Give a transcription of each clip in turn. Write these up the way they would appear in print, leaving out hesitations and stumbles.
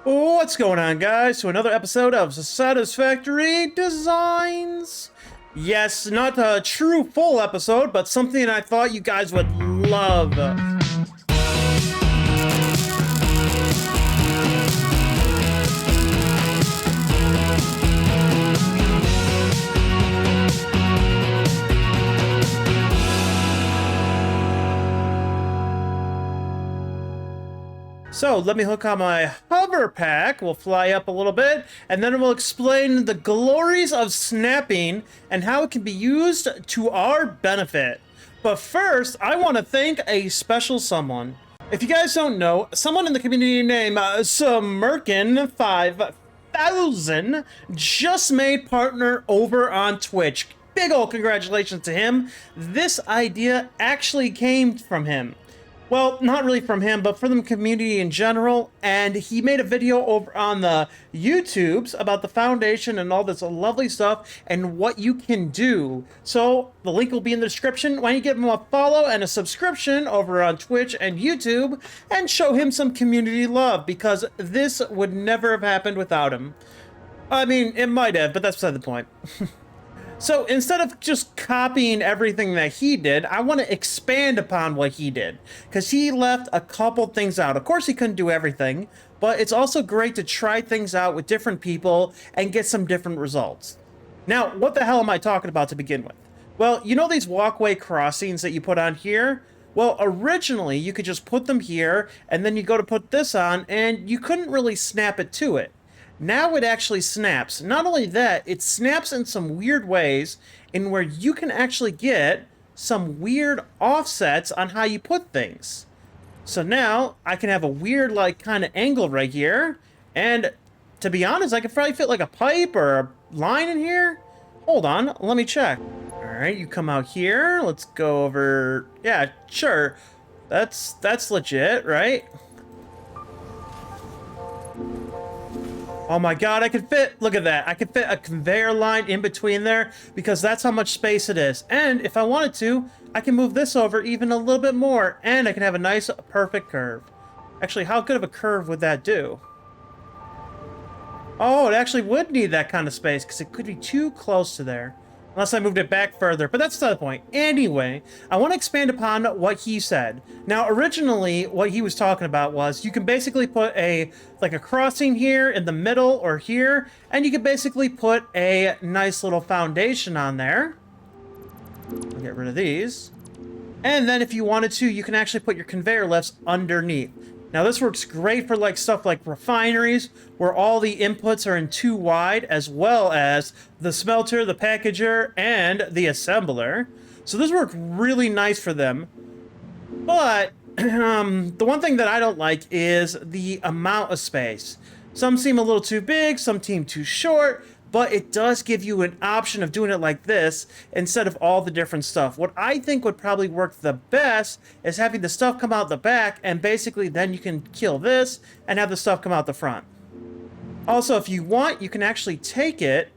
What's going on, guys? To another episode of Satisfactory Designs. Yes, not a true full episode, but something I thought you guys would love. So let me hook on my hover pack. We'll fly up a little bit, and then we'll explain the glories of snapping and how it can be used to our benefit. But first, I want to thank a special someone. If you guys don't know, someone in the community named Smirkin5000 just made partner over on Twitch. Big ol' congratulations to him. This idea actually came from him. Well, not really from him, but from the community in general, and he made a video over on the YouTubes about the foundation and all this lovely stuff and what you can do. So the link will be in the description. Why don't you give him a follow and a subscription over on Twitch and YouTube and show him some community love, because this would never have happened without him. I mean, it might have, but that's beside the point. So instead of just copying everything that he did, I want to expand upon what he did, because he left a couple things out. Of course, he couldn't do everything, but it's also great to try things out with different people and get some different results. Now, what the hell am I talking about to begin with? Well, you know these walkway crossings that you put on here? Well, originally, you could just put them here, and then you go to put this on, and you couldn't really snap it to it. Now it actually snaps. Not only that, it snaps in some weird ways in where you can actually get some weird offsets on how you put things. So now I can have a weird like kind of angle right here, and to be honest, I could probably fit like a pipe or a line in here. Hold on, let me check. All right, you come out here. Let's go over. Yeah, sure. That's legit, right? Oh my god, I could fit, look at that, I could fit a conveyor line in between there, because that's how much space it is. And if I wanted to, I can move this over even a little bit more, and I can have a nice, perfect curve. Actually, how good of a curve would that do? Oh, it actually would need that kind of space, because it could be too close to there. Unless I moved it back further, but that's not the point. Anyway, I want to expand upon what he said. Now, originally, what he was talking about was you can basically put a crossing here in the middle or here, and you can basically put a nice little foundation on there. I'll get rid of these. And then if you wanted to, you can actually put your conveyor lifts underneath. Now this works great for stuff like refineries, where all the inputs are in too wide, as well as the smelter, the packager, and the assembler. So this works really nice for them. But the one thing that I don't like is the amount of space. Some seem a little too big, some seem too short, but it does give you an option of doing it like this instead of all the different stuff. What I think would probably work the best is having the stuff come out the back, and basically then you can kill this and have the stuff come out the front. Also, if you want, you can actually take it.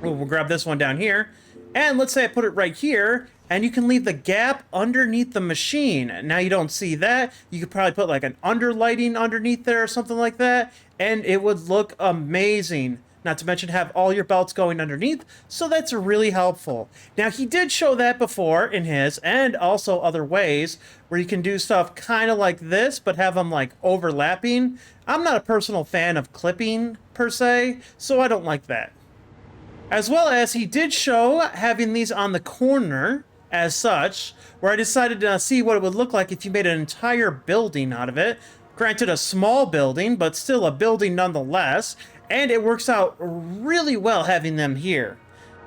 We'll grab this one down here, and let's say I put it right here, and you can leave the gap underneath the machine. Now you don't see that. You could probably put like an underlighting underneath there or something like that, and it would look amazing. Not to mention have all your belts going underneath, so that's really helpful. Now, he did show that before in his, and also other ways, where you can do stuff kind of like this, but have them like overlapping. I'm not a personal fan of clipping, per se, so I don't like that. As well as he did show having these on the corner, as such, where I decided to see what it would look like if you made an entire building out of it. Granted, a small building, but still a building nonetheless. And it works out really well having them here.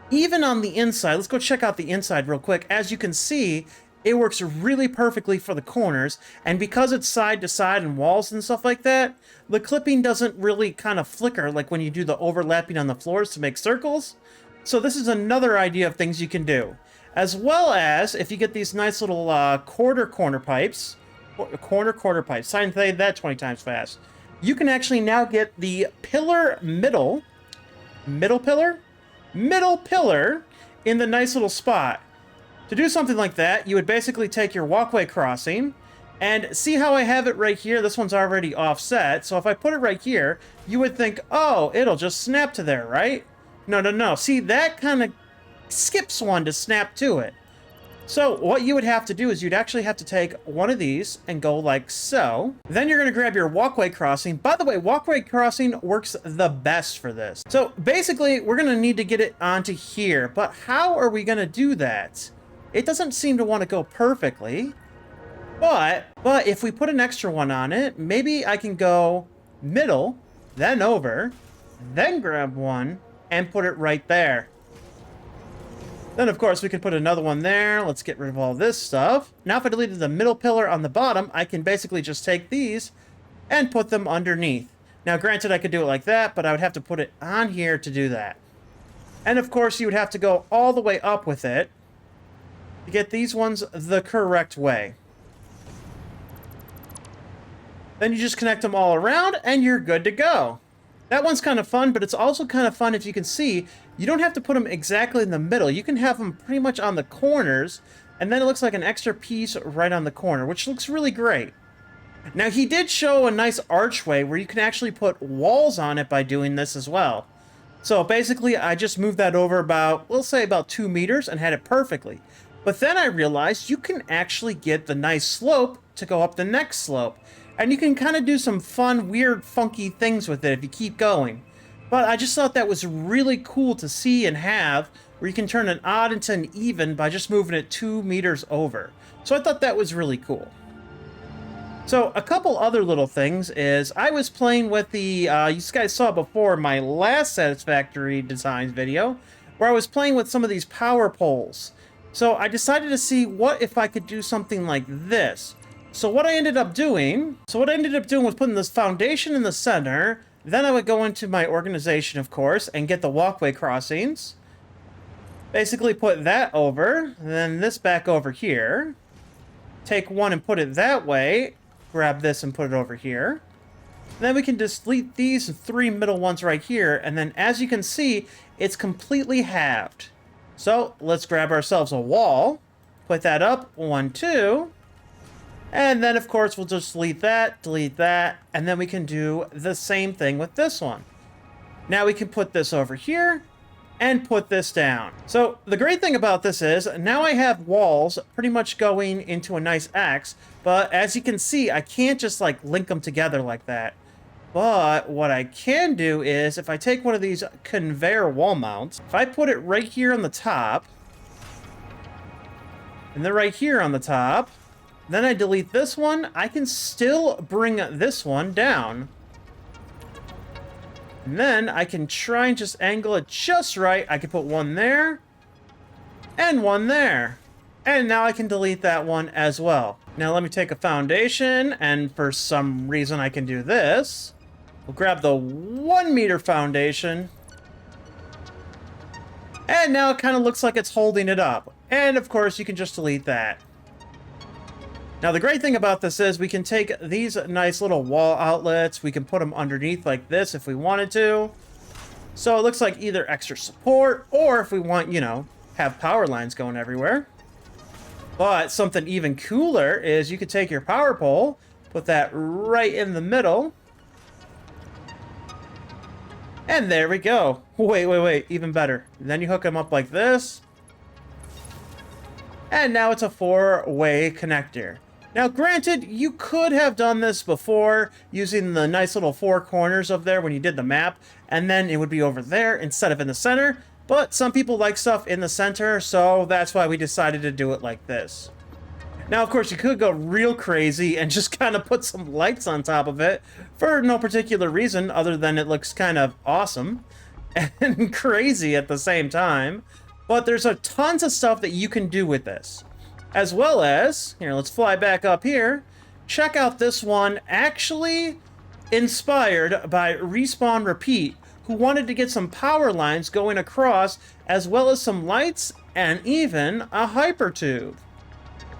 Even on the inside, let's go check out the inside real quick. As you can see, it works really perfectly for the corners. And because it's side to side and walls and stuff like that, the clipping doesn't really kind of flicker like when you do the overlapping on the floors to make circles. So this is another idea of things you can do. As well as, if you get these nice little corner pipes, corner pipes, I can say that 20 times fast. You can actually now get the middle pillar in the nice little spot. To do something like that, you would basically take your walkway crossing, And see how I have it right here? This one's already offset. So if I put it right here, you would think, oh, it'll just snap to there, right? No, no, no. See, that kind of skips one to snap to it. So what you would have to do is you'd actually have to take one of these and go like so. Then you're going to grab your walkway crossing. By the way, walkway crossing works the best for this. So basically, we're going to need to get it onto here. But how are we going to do that? It doesn't seem to want to go perfectly. But if we put an extra one on it, maybe I can go middle, then over, then grab one and put it right there. Then, of course, we could put another one there. Let's get rid of all this stuff. Now, if I deleted the middle pillar on the bottom, I can basically just take these and put them underneath. Now, granted, I could do it like that, but I would have to put it on here to do that. And, of course, you would have to go all the way up with it to get these ones the correct way. Then you just connect them all around, and you're good to go. That one's kind of fun, but it's also kind of fun if you can see, you don't have to put them exactly in the middle. You can have them pretty much on the corners, and then it looks like an extra piece right on the corner, which looks really great. Now, he did show a nice archway where you can actually put walls on it by doing this as well. So basically, I just moved that over about, we'll say about 2 meters and had it perfectly. But then I realized you can actually get the nice slope to go up the next slope. And you can kind of do some fun, weird, funky things with it if you keep going. But I just thought that was really cool to see and have, where you can turn an odd into an even by just moving it 2 meters over. So I thought that was really cool. So a couple other little things is, I was playing with the, you guys saw before my last Satisfactory Designs video, where I was playing with some of these power poles. So I decided to see what if I could do something like this. So what I ended up doing was putting this foundation in the center. Then I would go into my organization, of course, and get the walkway crossings. Basically put that over, then this back over here. Take one and put it that way. Grab this and put it over here. Then we can just delete these 3 middle ones right here. And then as you can see, it's completely halved. So let's grab ourselves a wall. Put that up, 1, 2. And then, of course, we'll just delete that, and then we can do the same thing with this one. Now we can put this over here and put this down. So the great thing about this is, now I have walls pretty much going into a nice X, but as you can see, I can't just like link them together like that. But what I can do is, if I take one of these conveyor wall mounts, if I put it right here on the top, and then right here on the top, then I delete this one, I can still bring this one down. And then I can try and just angle it just right. I can put one there, and one there. And now I can delete that one as well. Now let me take a foundation, and for some reason I can do this. We'll grab the 1 meter foundation. And now it kind of looks like it's holding it up. And of course you can just delete that. Now, the great thing about this is we can take these nice little wall outlets, we can put them underneath like this if we wanted to. So it looks like either extra support, or if we want, you know, have power lines going everywhere. But something even cooler is you could take your power pole, put that right in the middle. And there we go. Wait, even better. Then you hook them up like this. And now it's a 4-way connector. Now, granted, you could have done this before using the nice little 4 corners of there when you did the map, and then it would be over there instead of in the center, but some people like stuff in the center, so that's why we decided to do it like this. Now, of course, you could go real crazy and just kind of put some lights on top of it for no particular reason other than it looks kind of awesome and crazy at the same time, but there's tons of stuff that you can do with this. As well as, here, let's fly back up here. Check out this one, actually inspired by Respawn Repeat, who wanted to get some power lines going across, as well as some lights, and even a hypertube.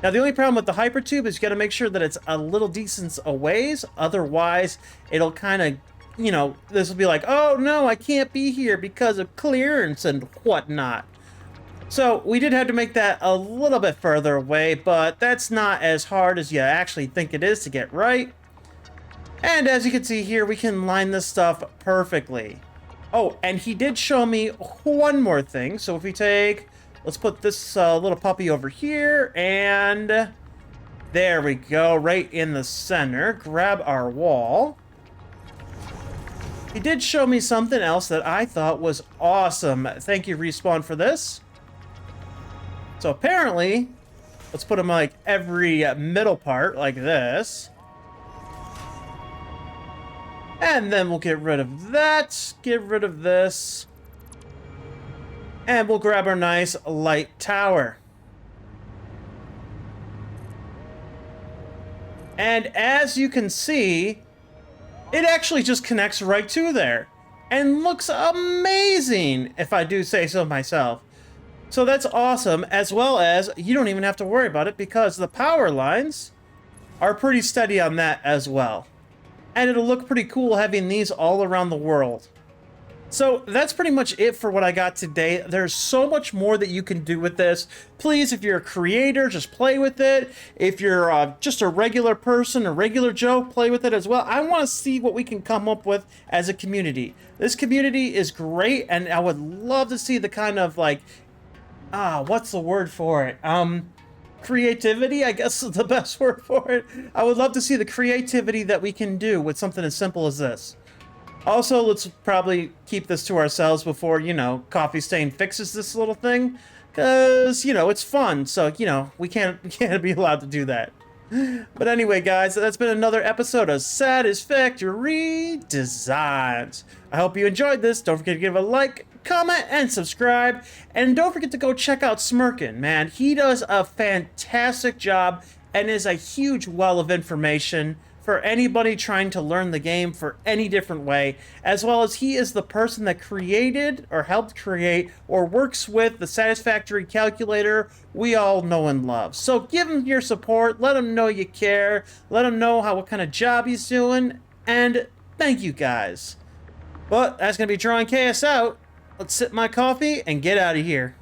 Now, the only problem with the hypertube is you gotta make sure that it's a little decent a ways, otherwise it'll kind of, you know, this will be like, oh no, I can't be here because of clearance and whatnot. So we did have to make that a little bit further away, but that's not as hard as you actually think it is to get right. And as you can see here, we can line this stuff perfectly. Oh, and he did show me one more thing. So if we take, let's put this little puppy over here, and there we go, right in the center. Grab our wall. He did show me something else that I thought was awesome. Thank you, Respawn, for this. So apparently, let's put them like every middle part like this. And then we'll get rid of that, get rid of this. And we'll grab our nice light tower. And as you can see, it actually just connects right to there. And looks amazing, if I do say so myself. So that's awesome, as well as you don't even have to worry about it because the power lines are pretty steady on that as well. And it'll look pretty cool having these all around the world. So that's pretty much it for what I got today. There's so much more that you can do with this. Please, if you're a creator, just play with it. If you're just a regular person, a regular Joe, play with it as well. I want to see what we can come up with as a community. This community is great, and I would love to see the kind of like, what's the word for it? Creativity, I guess is the best word for it. I would love to see the creativity that we can do with something as simple as this. Also, let's probably keep this to ourselves before, you know, Coffee Stain fixes this little thing. Because, you know, it's fun. So, you know, we can't be allowed to do that. But anyway, guys, that's been another episode of Satisfactory Designs. I hope you enjoyed this. Don't forget to give a like, comment, and subscribe. And don't forget to go check out Smirkin, man. He does a fantastic job and is a huge well of information for anybody trying to learn the game for any different way, as well as he is the person that created or helped create or works with the Satisfactory calculator we all know and love. So give him your support, let him know you care, let him know what kind of job he's doing, and thank you guys. But that's going to be drawing KS out. Let's sip my coffee and get out of here.